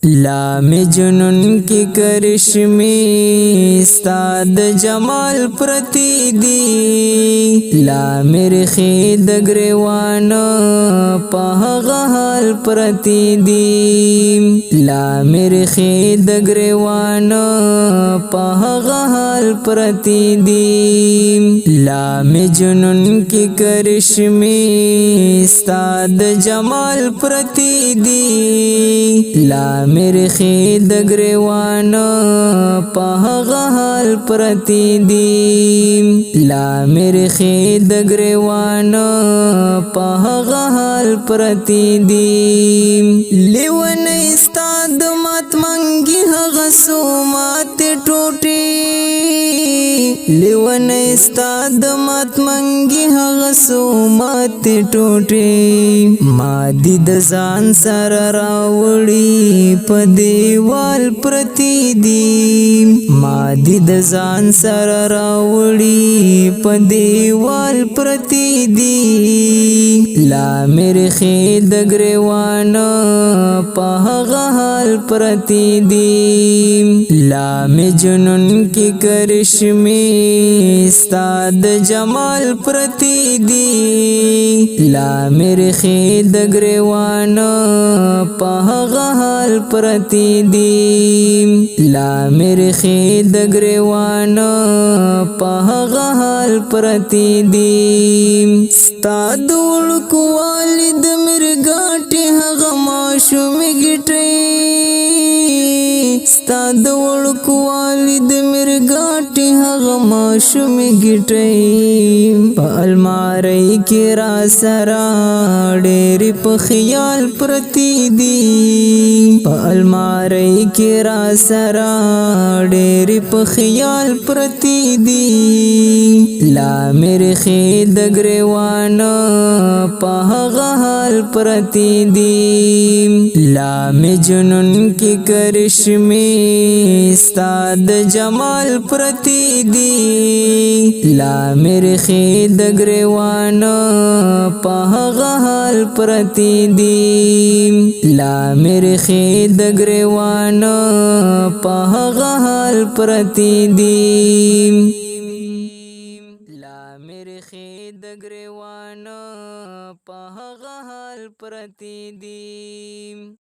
لا می جنون کی کرشمی استاد جمال پرتی دی لا میرے خید گریوان پاغ حال پرتی دی لا میرے خید گریوان پاغ حال پرتی دی لا می جنون کی کرشمی استاد جمال پرتی دی لا میرے خید گریوان پاغ حال پرتی دی لا میرے خید گریوان پاغ حال پرتی دی لیون استاد مات منگی غسو مات ٹوٹی لیون استاد مات منگی غسو مات ٹوٹی ما دید ځان سره راوړي په دیوال پرتی دی ما دید ځان سره راوړي په دیوال پرتی دی لا میرے خید گریوان پاغ حال پرتی دی لا می جنون کی کرشمی استاد جمال پرتی دی لا میرے خید گریوان پاغ حال پرتی دی لا میرے خید گریوان پاغ حال پرتی دی استاد ولکو والد مرګاټي هغه ماشوم گټي استاد ولکو والد مرګاټي هغه ماشوم گټي په الماری کې را سره ډېر په خیال پرتی دی په الماری کې را سره ډېر په خیال پرتی دی لا میرے خید گریوان پاغ حال پرتی دی لا می جنون کی کرشمی استاد جمال پرتی دی لا میرے خید گریوان پاغ حال پرتی دی لا میرے خید گریوان پاغ حال پرتی دی لا میرے خید گریوان پاغ حال پرتی دی